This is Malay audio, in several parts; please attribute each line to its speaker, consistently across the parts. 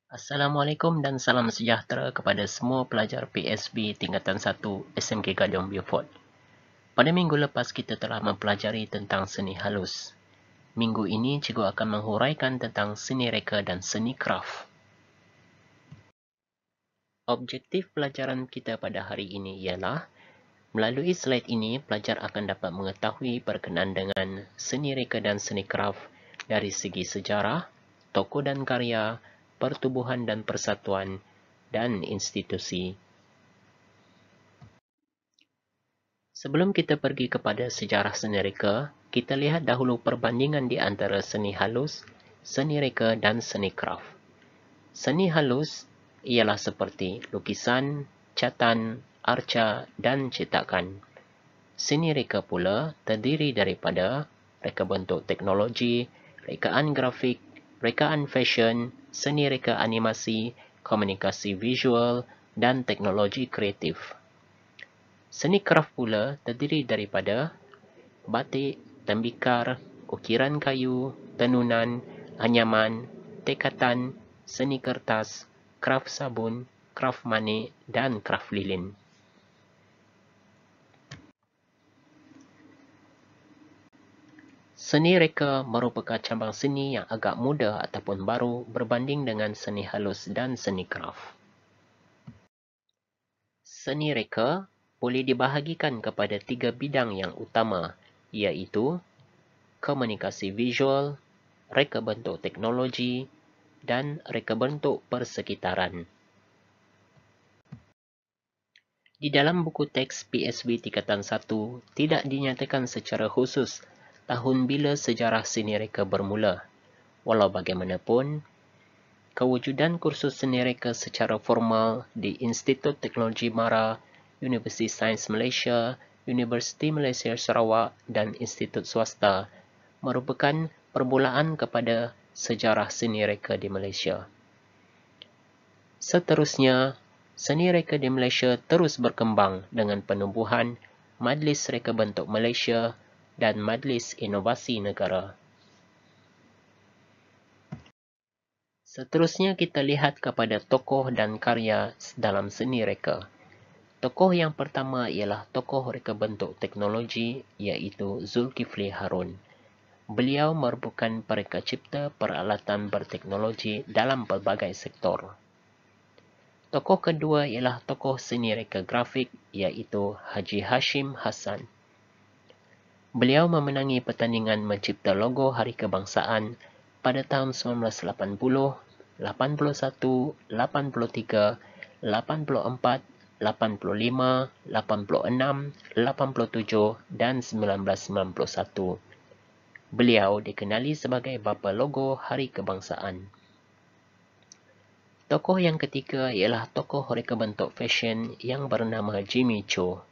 Speaker 1: Assalamualaikum dan salam sejahtera kepada semua pelajar PSB tingkatan 1 SMK Gadong Beaufort. Pada minggu lepas kita telah mempelajari tentang seni halus. Minggu ini cikgu akan menghuraikan tentang seni reka dan seni kraft. Objektif pelajaran kita pada hari ini ialah melalui slide ini pelajar akan dapat mengetahui berkenaan dengan seni reka dan seni kraft dari segi sejarah, tokoh dan karya, pertubuhan dan persatuan, dan institusi. Sebelum kita pergi kepada sejarah seni reka, kita lihat dahulu perbandingan di antara seni halus, seni reka dan seni kraft. Seni halus ialah seperti lukisan, catan, arca dan cetakan. Seni reka pula terdiri daripada reka bentuk teknologi, rekaan grafik, rekaan fashion, seni reka animasi, komunikasi visual dan teknologi kreatif. Seni kraft pula terdiri daripada batik, tembikar, ukiran kayu, tenunan, anyaman, tekatan, seni kertas, kraft sabun, kraft manik dan kraft lilin. Seni reka merupakan cabang seni yang agak muda ataupun baru berbanding dengan seni halus dan seni kraft. Seni reka boleh dibahagikan kepada 3 bidang yang utama, iaitu komunikasi visual, reka bentuk teknologi, dan reka bentuk persekitaran. Di dalam buku teks PSB tingkatan 1 tidak dinyatakan secara khusus tahun bila sejarah seni reka bermula. Walau bagaimanapun, kewujudan kursus seni reka secara formal di Institut Teknologi Mara, Universiti Sains Malaysia, Universiti Malaysia Sarawak dan institut swasta merupakan permulaan kepada sejarah seni reka di Malaysia. Seterusnya, seni reka di Malaysia terus berkembang dengan penubuhan Majlis Reka Bentuk Malaysia dan Majlis Inovasi Negara. Seterusnya kita lihat kepada tokoh dan karya dalam seni reka. Tokoh yang pertama ialah tokoh reka bentuk teknologi iaitu Zulkifli Harun. Beliau merupakan pereka cipta peralatan berteknologi dalam pelbagai sektor. Tokoh kedua ialah tokoh seni reka grafik iaitu Haji Hashim Hassan. Beliau memenangi pertandingan mencipta logo Hari Kebangsaan pada tahun 1980, 81, 83, 84, 85, 86, 87 dan 1991. Beliau dikenali sebagai bapa logo Hari Kebangsaan. Tokoh yang ketiga ialah tokoh reka bentuk fashion yang bernama Jimmy Cho.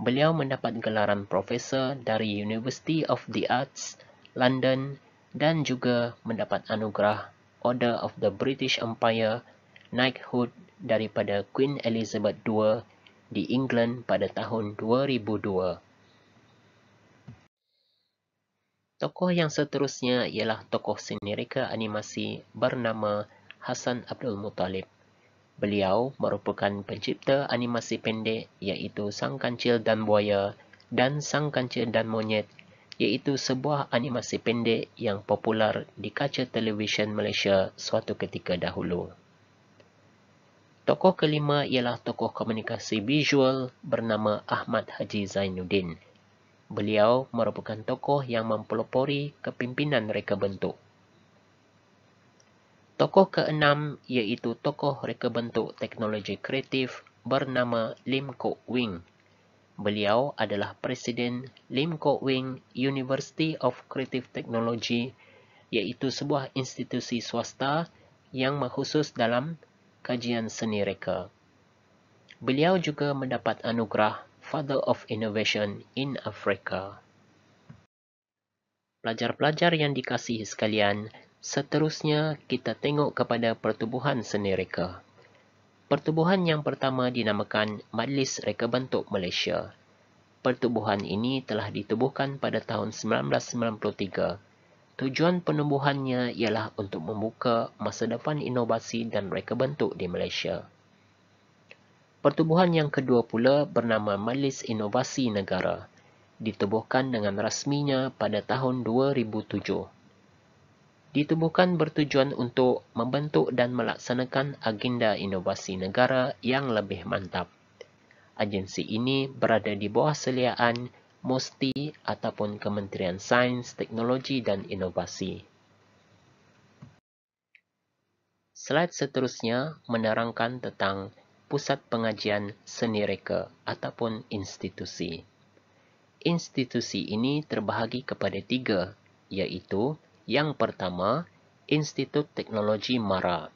Speaker 1: Beliau mendapat gelaran profesor dari University of the Arts, London dan juga mendapat anugerah Order of the British Empire, Knighthood daripada Queen Elizabeth II di England pada tahun 2002. Tokoh yang seterusnya ialah tokoh seni reka animasi bernama Hassan Abdul Muttalib. Beliau merupakan pencipta animasi pendek iaitu Sang Kancil dan Buaya dan Sang Kancil dan Monyet, iaitu sebuah animasi pendek yang popular di kaca televisyen Malaysia suatu ketika dahulu. Tokoh kelima ialah tokoh komunikasi visual bernama Ahmad Haji Zainuddin. Beliau merupakan tokoh yang mempelopori kepimpinan reka bentuk. Tokoh keenam iaitu tokoh reka bentuk teknologi kreatif bernama Lim Kok Wing. Beliau adalah Presiden Lim Kok Wing University of Creative Technology, iaitu sebuah institusi swasta yang berkhusus dalam kajian seni reka. Beliau juga mendapat anugerah Father of Innovation in Africa. Pelajar-pelajar yang dikasihi sekalian, seterusnya kita tengok kepada pertubuhan seni reka. Pertubuhan yang pertama dinamakan Majlis Reka Bentuk Malaysia. Pertubuhan ini telah ditubuhkan pada tahun 1993. Tujuan penubuhannya ialah untuk membuka masa depan inovasi dan reka bentuk di Malaysia. Pertubuhan yang kedua pula bernama Majlis Inovasi Negara, ditubuhkan dengan rasminya pada tahun 2007. Ditubuhkan bertujuan untuk membentuk dan melaksanakan agenda inovasi negara yang lebih mantap. Agensi ini berada di bawah seliaan MOSTI ataupun Kementerian Sains, Teknologi dan Inovasi. Slide seterusnya menerangkan tentang Pusat Pengajian Seni Reka ataupun institusi. Institusi ini terbahagi kepada 3, iaitu yang pertama, Institut Teknologi MARA.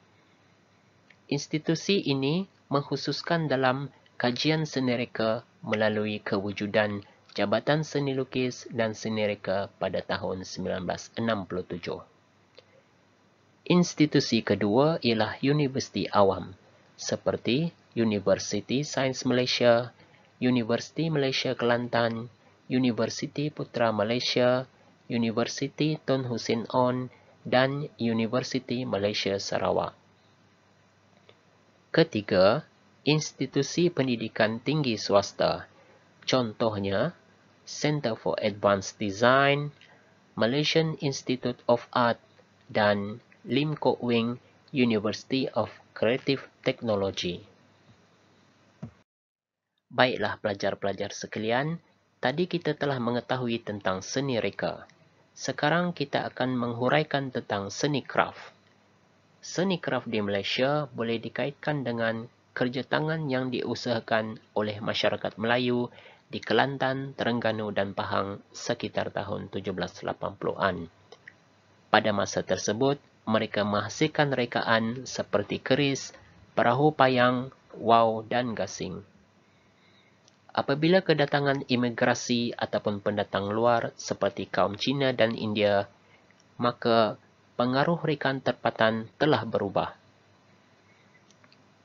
Speaker 1: Institusi ini mengkhususkan dalam kajian seni reka melalui kewujudan Jabatan Seni Lukis dan Seni Reka pada tahun 1967. Institusi kedua ialah Universiti Awam, seperti Universiti Sains Malaysia, Universiti Malaysia Kelantan, Universiti Putra Malaysia, Universiti Tun Hussein On, dan Universiti Malaysia Sarawak. Ketiga, institusi pendidikan tinggi swasta, contohnya Center for Advanced Design, Malaysian Institute of Art, dan Lim Kok Wing University of Creative Technology. Baiklah pelajar-pelajar sekalian, tadi kita telah mengetahui tentang seni reka. Sekarang kita akan menghuraikan tentang seni kraft. Seni kraft di Malaysia boleh dikaitkan dengan kerja tangan yang diusahakan oleh masyarakat Melayu di Kelantan, Terengganu dan Pahang sekitar tahun 1780-an. Pada masa tersebut, mereka menghasilkan rekaan seperti keris, perahu payang, wau dan gasing. Apabila kedatangan imigrasi ataupun pendatang luar seperti kaum Cina dan India, maka pengaruh rekaan tempatan telah berubah.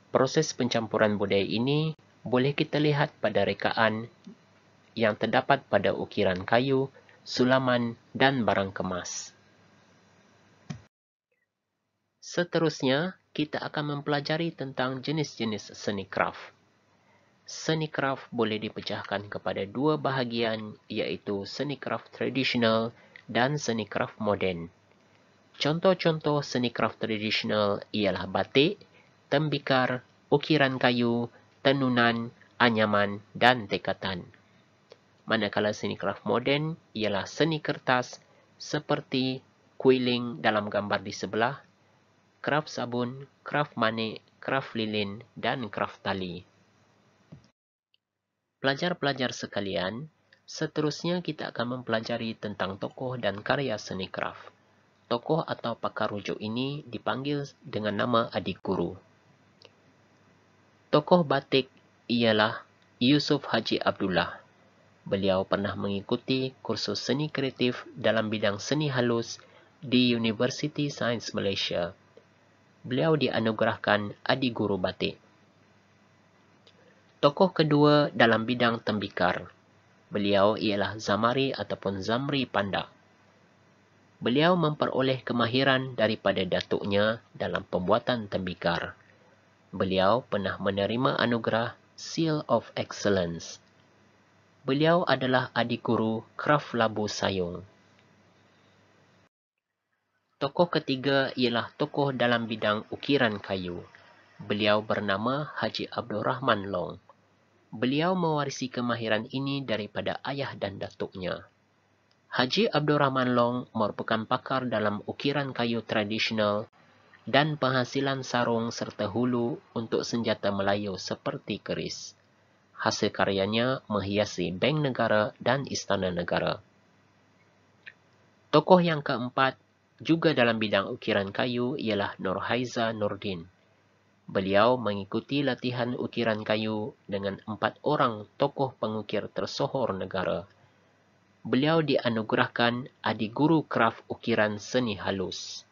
Speaker 1: Proses pencampuran budaya ini boleh kita lihat pada rekaan yang terdapat pada ukiran kayu, sulaman dan barang kemas. Seterusnya, kita akan mempelajari tentang jenis-jenis seni kraft. Seni kraft boleh dipecahkan kepada 2 bahagian, iaitu seni kraft tradisional dan seni kraft moden. Contoh-contoh seni kraft tradisional ialah batik, tembikar, ukiran kayu, tenunan, anyaman dan tekatan. Manakala seni kraft moden ialah seni kertas seperti quilling dalam gambar di sebelah, kraft sabun, kraft manik, kraft lilin dan kraft tali. Pelajar-pelajar sekalian, seterusnya kita akan mempelajari tentang tokoh dan karya seni kraft. Tokoh atau pakar rujuk ini dipanggil dengan nama adik guru. Tokoh batik ialah Yusuf Haji Abdullah. Beliau pernah mengikuti kursus seni kreatif dalam bidang seni halus di Universiti Sains Malaysia. Beliau dianugerahkan adik guru batik. Tokoh kedua dalam bidang tembikar. Beliau ialah Zamari ataupun Zamri Pandak. Beliau memperoleh kemahiran daripada datuknya dalam pembuatan tembikar. Beliau pernah menerima anugerah Seal of Excellence. Beliau adalah adik guru kraft labu sayung. Tokoh ketiga ialah tokoh dalam bidang ukiran kayu. Beliau bernama Haji Abdul Rahman Long. Beliau mewarisi kemahiran ini daripada ayah dan datuknya. Haji Abdul Rahman Long merupakan pakar dalam ukiran kayu tradisional dan penghasilan sarung serta hulu untuk senjata Melayu seperti keris. Hasil karyanya menghiasi Bank Negara dan Istana Negara. Tokoh yang keempat, juga dalam bidang ukiran kayu, ialah Nurhaiza Nordin. Beliau mengikuti latihan ukiran kayu dengan 4 orang tokoh pengukir tersohor negara. Beliau dianugerahkan adik guru kraft ukiran seni halus.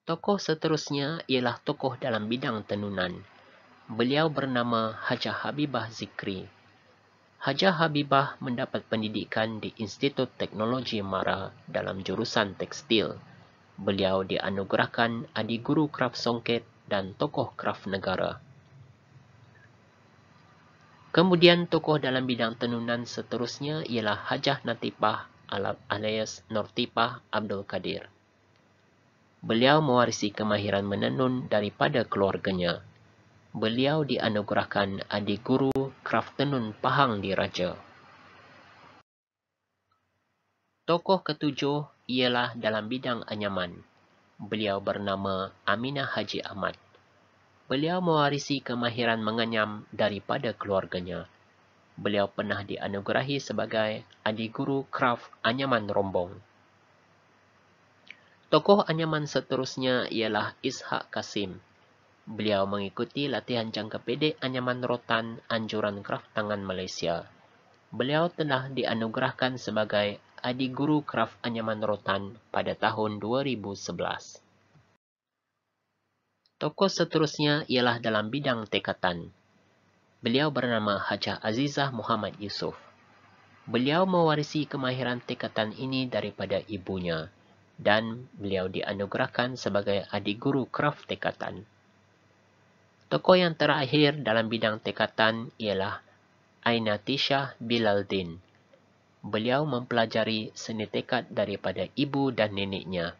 Speaker 1: Tokoh seterusnya ialah tokoh dalam bidang tenunan. Beliau bernama Hajah Habibah Zikri. Hajah Habibah mendapat pendidikan di Institut Teknologi Mara dalam jurusan tekstil. Beliau dianugerahkan Adi Guru Kraf Songket dan tokoh kraf negara. Kemudian tokoh dalam bidang tenunan seterusnya ialah Hajah Natipah alias Nortipah Abdul Kadir. Beliau mewarisi kemahiran menenun daripada keluarganya. Beliau dianugerahkan Adi Guru Kraf Tenun Pahang Diraja. Tokoh ketujuh ialah dalam bidang anyaman. Beliau bernama Aminah Haji Ahmad. Beliau mewarisi kemahiran menganyam daripada keluarganya. Beliau pernah dianugerahi sebagai Adi Guru Kraf Anyaman Rombong. Tokoh anyaman seterusnya ialah Ishak Kasim. Beliau mengikuti latihan jangka pendek anyaman rotan anjuran kraf tangan Malaysia. Beliau telah dianugerahkan sebagai Adi Guru Kraf Anyaman Rotan pada tahun 2011. Tokoh seterusnya ialah dalam bidang tekatan. Beliau bernama Hajah Azizah Muhammad Yusof. Beliau mewarisi kemahiran tekatan ini daripada ibunya dan beliau dianugerahkan sebagai Adi Guru Kraf Tekatan. Tokoh yang terakhir dalam bidang tekatan ialah Ainatisha Bilaldin. Beliau mempelajari seni tekad daripada ibu dan neneknya.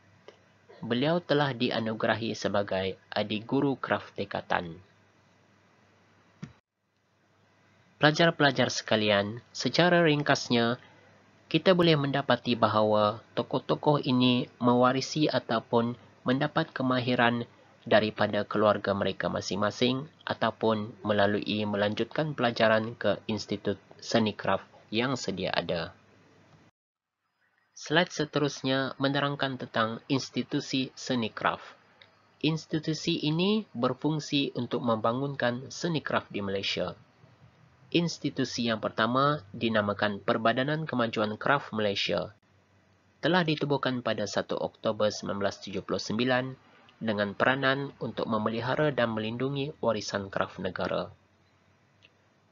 Speaker 1: Beliau telah dianugerahi sebagai Adi Guru Kraf Tekatan. Pelajar-pelajar sekalian, secara ringkasnya, kita boleh mendapati bahawa tokoh-tokoh ini mewarisi ataupun mendapat kemahiran daripada keluarga mereka masing-masing ataupun melalui melanjutkan pelajaran ke Institut Seni Kraf yang sedia ada. Slide seterusnya menerangkan tentang institusi seni kraf. Institusi ini berfungsi untuk membangunkan seni kraf di Malaysia. Institusi yang pertama dinamakan Perbadanan Kemajuan Kraf Malaysia. Telah ditubuhkan pada 1 Oktober 1979 dengan peranan untuk memelihara dan melindungi warisan kraf negara.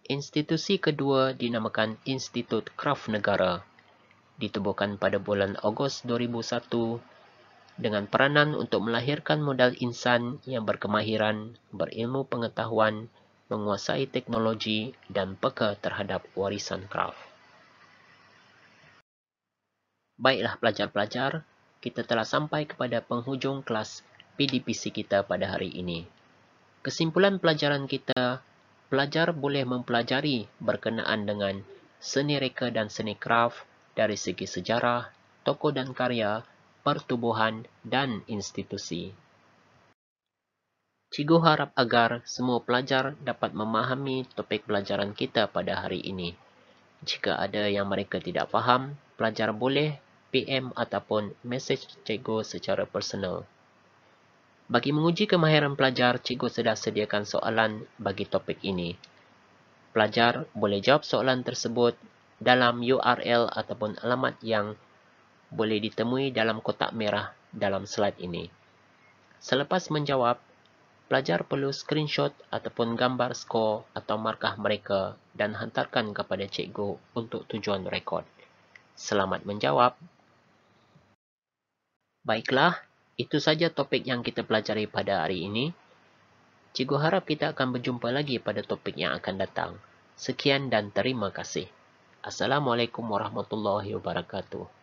Speaker 1: Institusi kedua dinamakan Institut Kraf Negara. Ditubuhkan pada bulan Ogos 2001 dengan peranan untuk melahirkan modal insan yang berkemahiran, berilmu pengetahuan, menguasai teknologi dan peka terhadap warisan kraf. Baiklah pelajar-pelajar, kita telah sampai kepada penghujung kelas PDPC kita pada hari ini. Kesimpulan pelajaran kita, pelajar boleh mempelajari berkenaan dengan seni reka dan seni kraf dari segi sejarah, tokoh dan karya, pertubuhan dan institusi. Cikgu harap agar semua pelajar dapat memahami topik pelajaran kita pada hari ini. Jika ada yang mereka tidak faham, pelajar boleh PM ataupun mesej cikgu secara personal. Bagi menguji kemahiran pelajar, cikgu sudah sediakan soalan bagi topik ini. Pelajar boleh jawab soalan tersebut dalam URL ataupun alamat yang boleh ditemui dalam kotak merah dalam slide ini. Selepas menjawab, pelajar perlu screenshot ataupun gambar skor atau markah mereka dan hantarkan kepada cikgu untuk tujuan rekod. Selamat menjawab. Baiklah, itu saja topik yang kita pelajari pada hari ini. Cikgu harap kita akan berjumpa lagi pada topik yang akan datang. Sekian dan terima kasih. Assalamualaikum warahmatullahi wabarakatuh.